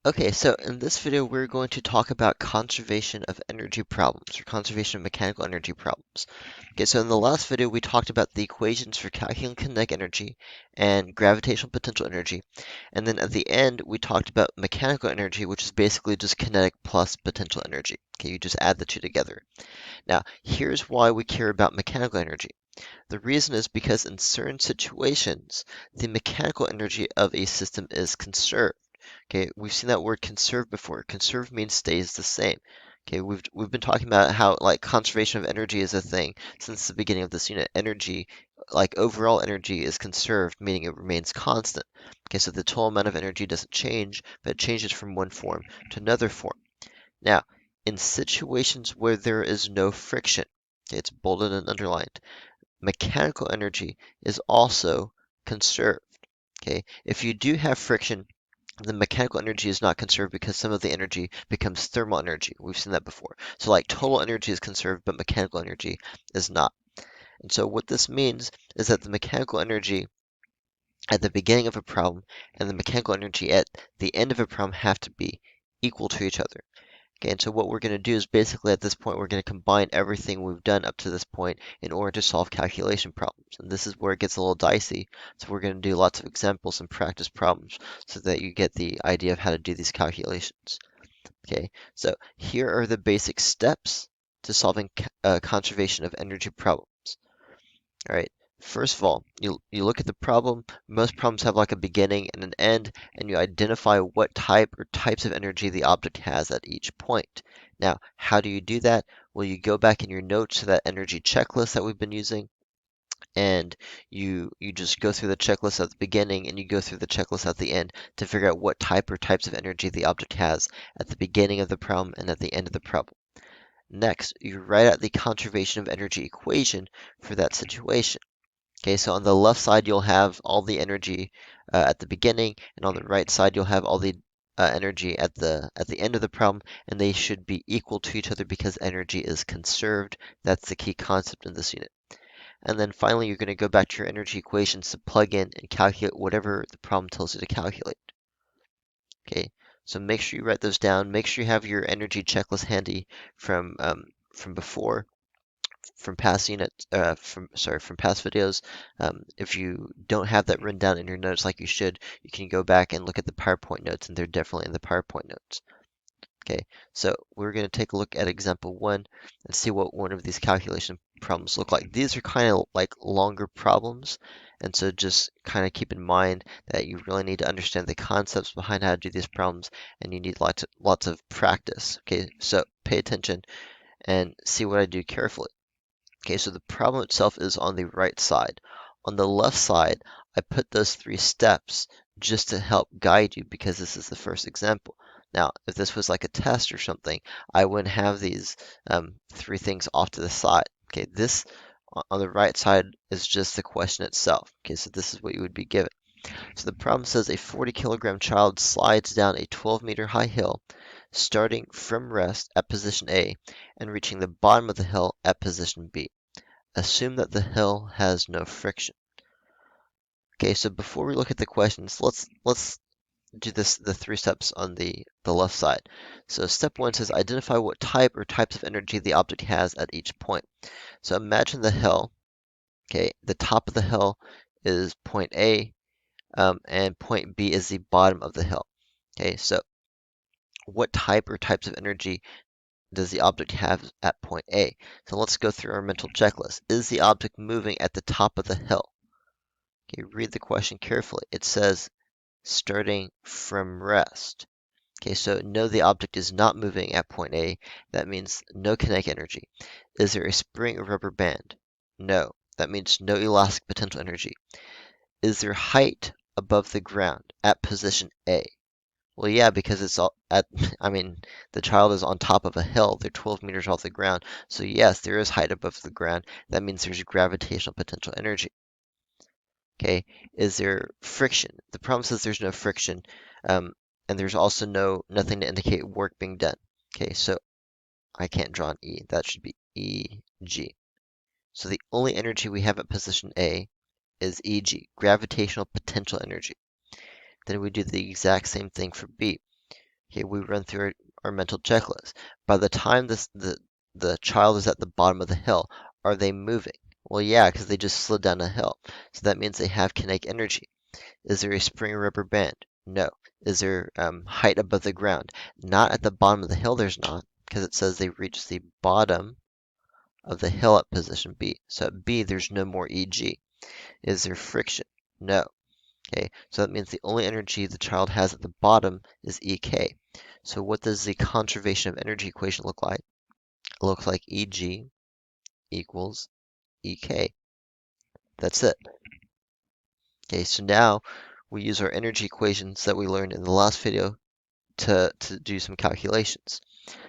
Okay, so in this video, we're going to talk about conservation of energy problems, or conservation of mechanical energy problems. Okay, so in the last video, we talked about the equations for calculating kinetic energy and gravitational potential energy. And then at the end, we talked about mechanical energy, which is basically just kinetic plus potential energy. Okay, you just add the two together. Now, here's why we care about mechanical energy. The reason is because in certain situations, the mechanical energy of a system is conserved. Okay, we've seen that word conserve before. Conserve means stays the same. Okay, we've been talking about how like conservation of energy is a thing since the beginning of this unit. Energy, like overall energy, is conserved, meaning it remains constant. Okay, so the total amount of energy doesn't change, but it changes from one form to another form. Now, in situations where there is no friction, okay, it's bolded and underlined, mechanical energy is also conserved. Okay, if you do have friction, the mechanical energy is not conserved because some of the energy becomes thermal energy. We've seen that before. So like total energy is conserved, but mechanical energy is not. And so what this means is that the mechanical energy at the beginning of a problem and the mechanical energy at the end of a problem have to be equal to each other. Okay, and so what we're going to do is basically at this point, we're going to combine everything we've done up to this point in order to solve calculation problems. And this is where it gets a little dicey. So we're going to do lots of examples and practice problems so that you get the idea of how to do these calculations. Okay, so here are the basic steps to solving conservation of energy problems. All right. First of all, you look at the problem. Most problems have like a beginning and an end, and you identify what type or types of energy the object has at each point. Now, how do you do that? Well, you go back in your notes to that energy checklist that we've been using, and you just go through the checklist at the beginning and you go through the checklist at the end to figure out what type or types of energy the object has at the beginning of the problem and at the end of the problem. Next, you write out the conservation of energy equation for that situation. Okay, so on the left side, you'll have all the energy at the beginning, and on the right side, you'll have all the energy at the end of the problem, and they should be equal to each other because energy is conserved. That's the key concept in this unit. And then finally, you're going to go back to your energy equations to plug in and calculate whatever the problem tells you to calculate. Okay, so make sure you write those down. Make sure you have your energy checklist handy from before, from past units, from past videos. If you don't have that written down in your notes like you should, you can go back and look at the PowerPoint notes, and they're definitely in the PowerPoint notes. Okay, so we're going to take a look at example one and see what one of these calculation problems look like. These are kind of like longer problems, and so just kind of keep in mind that you really need to understand the concepts behind how to do these problems, and you need lots of practice. Okay, so pay attention and see what I do carefully. Okay, so the problem itself is on the right side. On the left side, I put those three steps just to help guide you because this is the first example. Now, if this was like a test or something, I wouldn't have these three things off to the side. Okay, this on the right side is just the question itself. Okay, so this is what you would be given. So the problem says a 40-kilogram child slides down a 12-meter high hill, starting from rest at position A and reaching the bottom of the hill at position B. Assume that the hill has no friction. Okay, so before we look at the questions, let's do the three steps on the left side. So step one says identify what type or types of energy the object has at each point. So imagine the hill. Okay, the top of the hill is point A, and point B is the bottom of the hill. Okay, so what type or types of energy does the object have at point A? So let's go through our mental checklist. Is the object moving at the top of the hill? Okay, read the question carefully. It says starting from rest. Okay, so no, the object is not moving at point A. That means no kinetic energy. Is there a spring or rubber band? No. That means no elastic potential energy. Is there height above the ground at position A? Well, yeah, because it's all at, I mean, the child is on top of a hill. They're 12 meters off the ground. So yes, there is height above the ground. That means there's gravitational potential energy. Okay, is there friction? The problem says there's no friction, um, and there's also nothing to indicate work being done. Okay, so I can't draw an E. That should be EG. So the only energy we have at position A is EG, gravitational potential energy. Then we do the exact same thing for B. Okay, we run through our mental checklist. By the time the child is at the bottom of the hill, are they moving? Well, yeah, because they just slid down a hill. So that means they have kinetic energy. Is there a spring or rubber band? No. Is there height above the ground? Not at the bottom of the hill, there's not, because it says they reached the bottom of the hill at position B. So at B, there's no more EG. Is there friction? No. Okay, so that means the only energy the child has at the bottom is EK. So what does the conservation of energy equation look like? It looks like EG equals EK. That's it. Okay, so now we use our energy equations that we learned in the last video to do some calculations.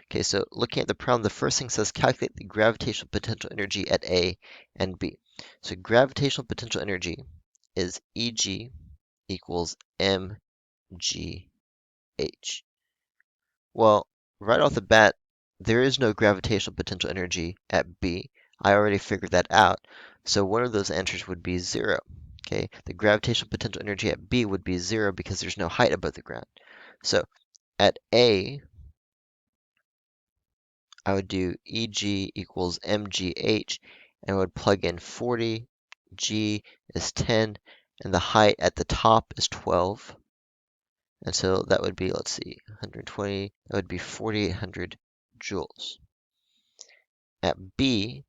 Okay, so looking at the problem, the first thing says calculate the gravitational potential energy at A and B. So gravitational potential energy is EG equals mgh. Well, right off the bat, there is no gravitational potential energy at B. I already figured that out. So one of those answers would be 0. Okay, the gravitational potential energy at B would be 0 because there's no height above the ground. So at A, I would do EG equals mgh, and I would plug in 40, G is 10, and the height at the top is 12. And so that would be, let's see, 120, that would be 4,800 joules. At B,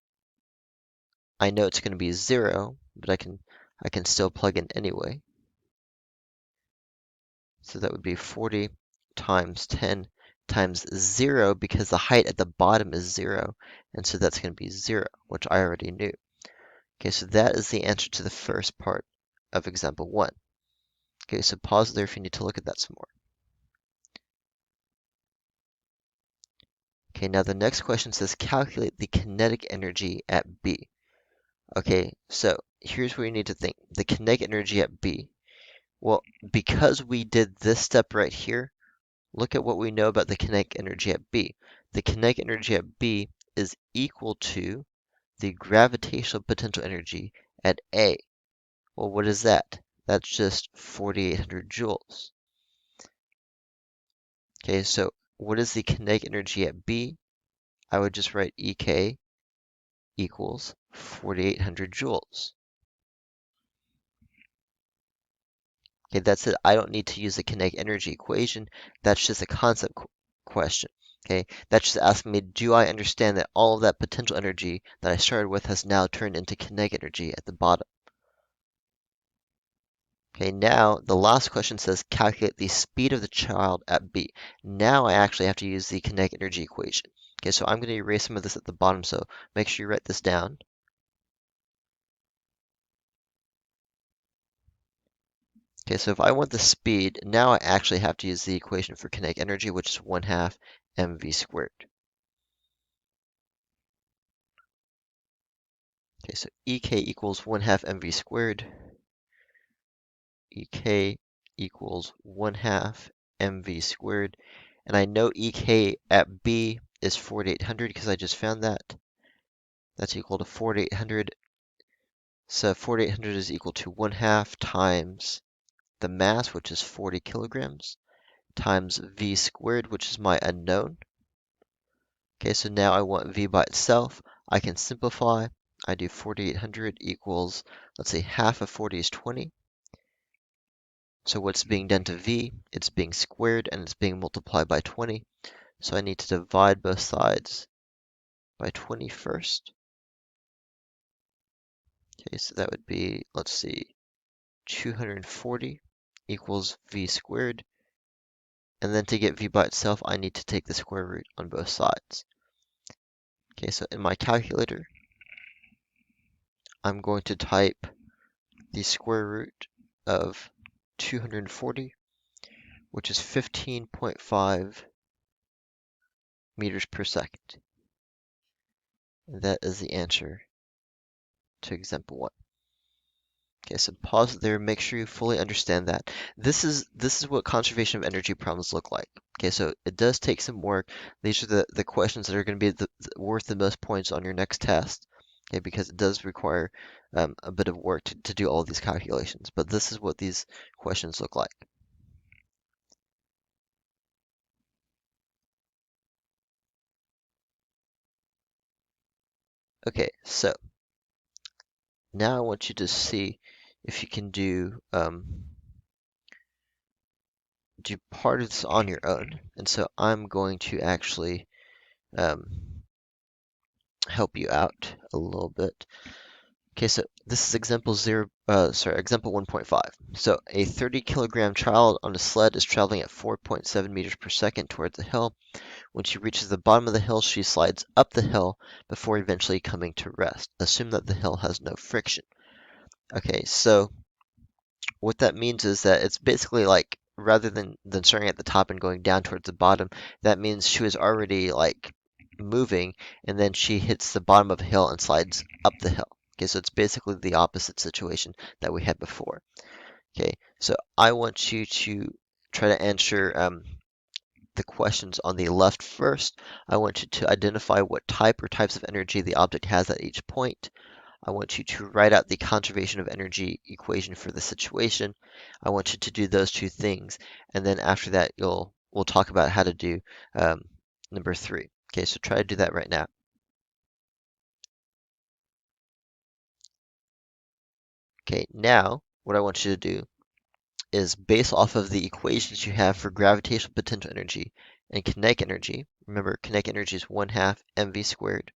I know it's going to be 0, but I can still plug in anyway. So that would be 40 times 10 times 0 because the height at the bottom is 0, and so that's going to be 0, which I already knew. Okay, so that is the answer to the first part of example 1. Okay, so pause there if you need to look at that some more. Okay, now the next question says calculate the kinetic energy at B. Okay, so here's where you need to think. The kinetic energy at B. Well, because we did this step right here, look at what we know about the kinetic energy at B. The kinetic energy at B is equal to the gravitational potential energy at A. Well, what is that? That's just 4,800 joules. Okay, so what is the kinetic energy at B? I would just write EK equals 4,800 joules. Okay, that's it. I don't need to use the kinetic energy equation. That's just a concept question. Okay, that's just asking me, do I understand that all of that potential energy that I started with has now turned into kinetic energy at the bottom? Okay, now the last question says calculate the speed of the child at B. Now I actually have to use the kinetic energy equation. Okay, so I'm going to erase some of this at the bottom, so make sure you write this down. Okay, so if I want the speed, now I actually have to use the equation for kinetic energy, which is 1/2 mv squared. Okay, so EK equals 1/2 mv squared. EK equals 1/2 mv squared. And I know EK at B is 4,800 because I just found that. That's equal to 4,800. So 4,800 is equal to 1/2 times the mass, which is 40 kilograms, times V squared, which is my unknown. Okay, so now I want V by itself. I can simplify. I do 4,800 equals, let's say half of 40 is 20. So what's being done to V? It's being squared and it's being multiplied by 20. So I need to divide both sides by 20 first. Okay, so that would be, let's see, 240 equals V squared. And then to get V by itself, I need to take the square root on both sides. Okay, so in my calculator, I'm going to type the square root of 240, which is 15.5 meters per second. And that is the answer to example 1. Okay, so pause there, make sure you fully understand that. This is what conservation of energy problems look like. Okay, so it does take some work. These are the questions that are going to be worth the most points on your next test. Okay, because it does require a bit of work to do all of these calculations. But this is what these questions look like. Okay, so now I want you to see if you can do part of this on your own. And so I'm going to actually help you out a little bit. Okay, so this is example 1.5. So a 30 kilogram child on a sled is traveling at 4.7 meters per second towards the hill. When she reaches the bottom of the hill, she slides up the hill before eventually coming to rest. Assume that the hill has no friction. Okay, so what that means is that it's basically like rather than starting at the top and going down towards the bottom, that means she was already like moving and then she hits the bottom of a hill and slides up the hill. Okay, so it's basically the opposite situation that we had before. Okay, so I want you to try to answer the questions on the left first. I want you to identify what type or types of energy the object has at each point. I want you to write out the conservation of energy equation for the situation. I want you to do those two things, and then after that, we'll talk about how to do number 3. Okay, so try to do that right now. Okay, now what I want you to do is base off of the equations you have for gravitational potential energy and kinetic energy. Remember, kinetic energy is 1/2 mv squared.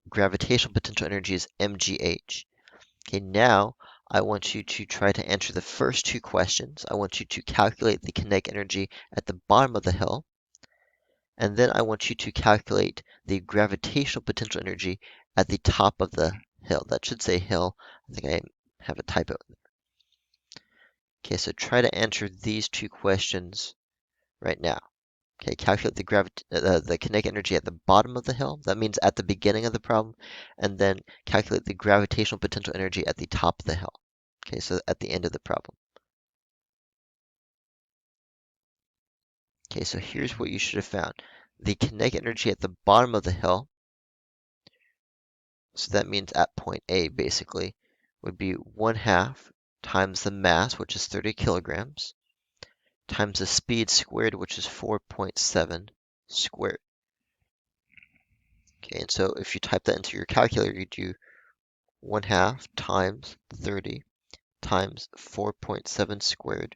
Gravitational potential energy is mgh. Okay, now I want you to try to answer the first two questions. I want you to calculate the kinetic energy at the bottom of the hill, and then I want you to calculate the gravitational potential energy at the top of the hill. That should say hill. I think I have a typo. Okay, so try to answer these two questions right now. Okay, calculate the kinetic energy at the bottom of the hill. That means at the beginning of the problem, and then calculate the gravitational potential energy at the top of the hill. Okay, so at the end of the problem. Okay, so here's what you should have found. The kinetic energy at the bottom of the hill, so that means at point A basically, would be 1/2 times the mass, which is 30 kilograms, times the speed squared, which is 4.7 squared. Okay, and so if you type that into your calculator, you do 1/2 times 30 times 4.7 squared,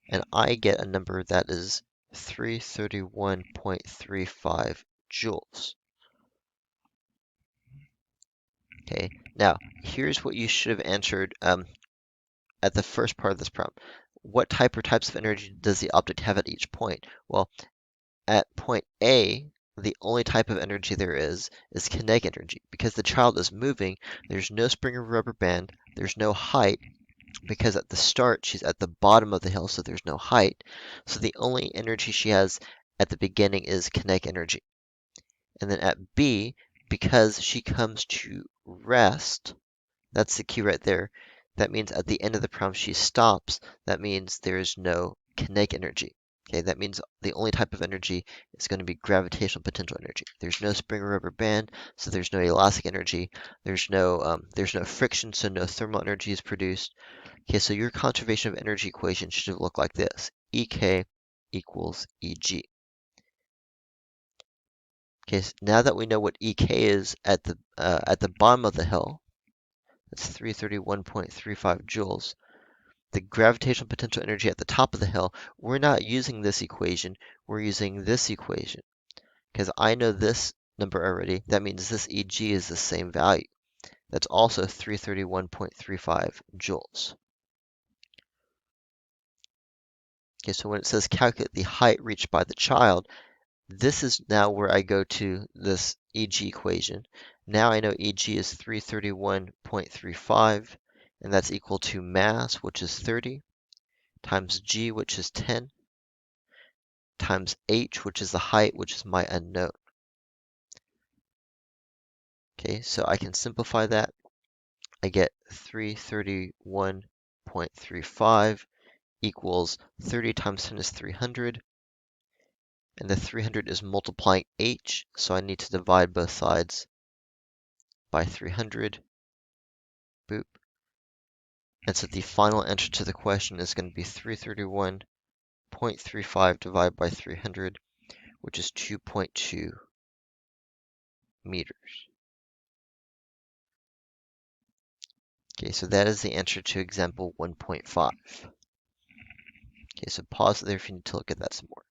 and I get a number that is 331.35 joules. Okay, now here's what you should have answered at the first part of this problem. What type or types of energy does the object have at each point? Well, at point A, the only type of energy there is kinetic energy. Because the child is moving, there's no spring or rubber band, there's no height, because at the start she's at the bottom of the hill, so there's no height. So the only energy she has at the beginning is kinetic energy. And then at B, because she comes to rest, that's the key right there. That means at the end of the problem she stops. That means there is no kinetic energy. Okay, that means the only type of energy is going to be gravitational potential energy. There's no spring or rubber band, so there's no elastic energy. There's no friction, so no thermal energy is produced. Okay, so your conservation of energy equation should look like this: EK equals EG. Okay, so now that we know what EK is at the bottom of the hill, that's 331.35 joules. The gravitational potential energy at the top of the hill, we're not using this equation, we're using this equation. Because I know this number already, that means this EG is the same value. That's also 331.35 joules. Okay, so when it says calculate the height reached by the child, this is now where I go to this EG equation. Now I know EG is 331.35, and that's equal to mass, which is 30, times G, which is 10, times H, which is the height, which is my unknown. Okay, so I can simplify that. I get 331.35 equals 30 times 10 is 300, and the 300 is multiplying H, so I need to divide both sides by 300. Boop. And so the final answer to the question is going to be 331.35 divided by 300, which is 2.2 meters. Okay, so that is the answer to example 1.5. Okay, so pause there if you need to look at that some more.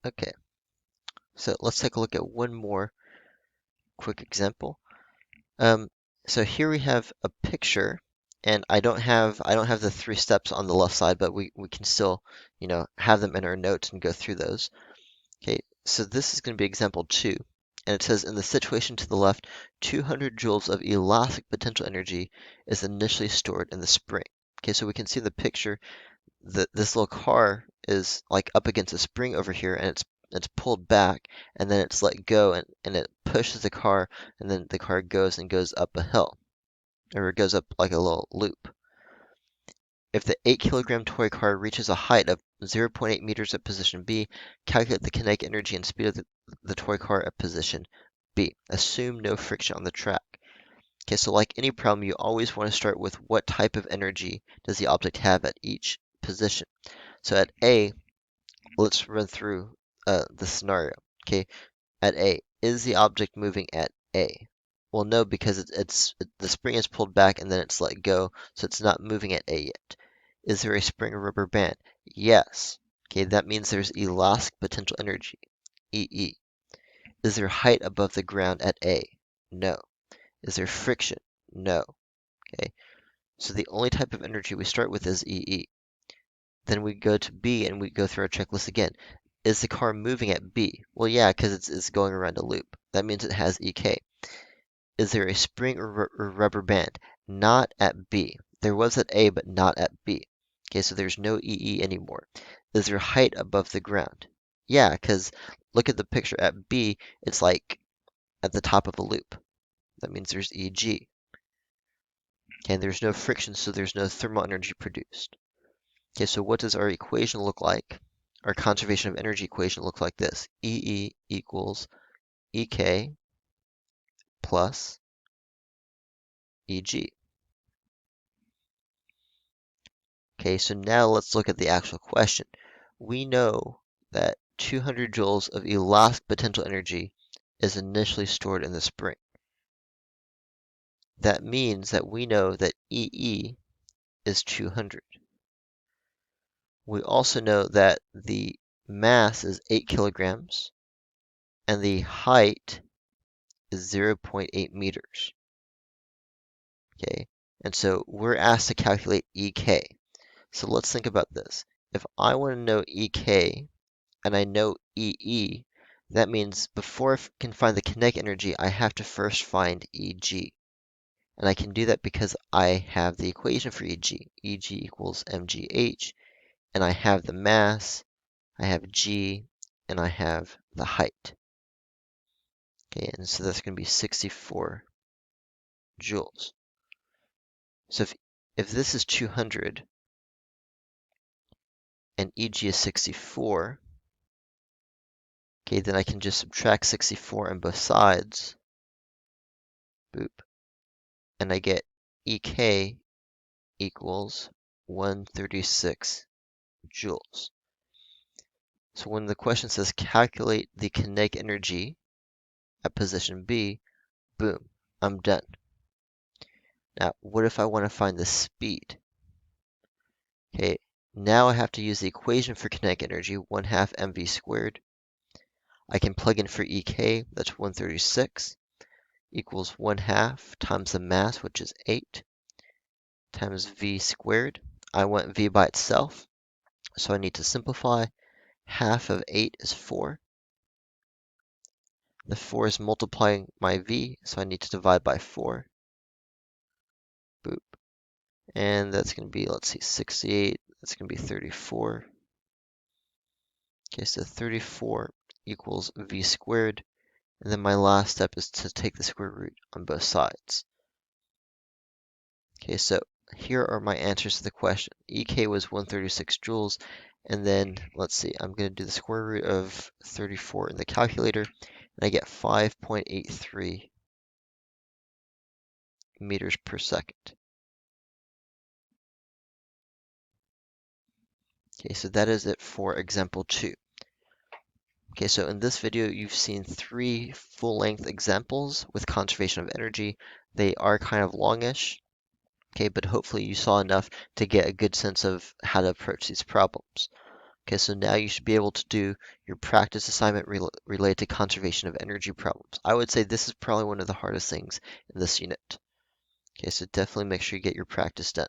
Okay, so let's take a look at one more quick example. So here we have a picture, and I don't have the three steps on the left side, but we can still, have them in our notes and go through those. Okay, so this is going to be example 2, and it says in the situation to the left, 200 joules of elastic potential energy is initially stored in the spring. Okay, so we can see the picture that this little car is like up against a spring over here, and it's pulled back, and then it's let go, and it pushes the car, and then the car goes up a hill, or it goes up like a little loop. If the 8 kilogram toy car reaches a height of 0.8 meters at position B, calculate the kinetic energy and speed of the toy car at position B. Assume no friction on the track. Okay, so like any problem, you always want to start with what type of energy does the object have at each position. So at A, let's run through the scenario. Okay, at A, is the object moving at A? Well, no, because the spring is pulled back and then it's let go, so it's not moving at A yet. Is there a spring or rubber band? Yes. Okay, that means there's elastic potential energy, EE. Is there height above the ground at A? No. Is there friction? No. Okay, so the only type of energy we start with is EE. Then we go to B and we go through our checklist again. Is the car moving at B? Well, yeah, because it's going around a loop. That means it has EK. Is there a spring or rubber band? Not at B. There was at A, but not at B. Okay, so there's no EE anymore. Is there height above the ground? Yeah, because look at the picture at B, it's like at the top of a loop. That means there's EG. Okay, and there's no friction, so there's no thermal energy produced. Okay, so what does our equation look like? Our conservation of energy equation looks like this. EE equals EK plus EG. Okay, so now let's look at the actual question. We know that 200 joules of elastic potential energy is initially stored in the spring. That means that we know that EE is 200. We also know that the mass is 8 kilograms and the height is 0.8 meters. Okay, and so we're asked to calculate EK. So let's think about this. If I want to know EK and I know EE, that means before I can find the kinetic energy, I have to first find EG. And I can do that because I have the equation for EG. EG equals mgh, and I have the mass, I have G, and I have the height. Okay, and so that's going to be 64 joules. So if this is 200 and EG is 64, okay, then I can just subtract 64 on both sides. Boop. And I get EK equals 136 joules. So when the question says calculate the kinetic energy at position B, boom, I'm done. Now, what if I want to find the speed? Okay, now I have to use the equation for kinetic energy, 1/2 mv squared. I can plug in for EK, that's 136, equals 1/2 times the mass, which is 8, times v squared. I want v by itself, so I need to simplify. Half of 8 is 4. The 4 is multiplying my v, so I need to divide by 4. Boop. And that's going to be, let's see, 68. That's going to be 34. Okay, so 34 equals v squared. And then my last step is to take the square root on both sides. Okay, so here are my answers to the question. EK was 136 joules. And then, let's see, I'm going to do the square root of 34 in the calculator. And I get 5.83 meters per second. Okay, so that is it for example 2. Okay, so in this video, you've seen 3 full-length examples with conservation of energy. They are kind of longish, okay, but hopefully you saw enough to get a good sense of how to approach these problems. Okay, so now you should be able to do your practice assignment related to conservation of energy problems. I would say this is probably one of the hardest things in this unit. Okay, so definitely make sure you get your practice done.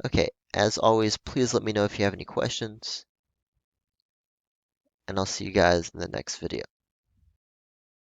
Okay, as always, please let me know if you have any questions, and I'll see you guys in the next video.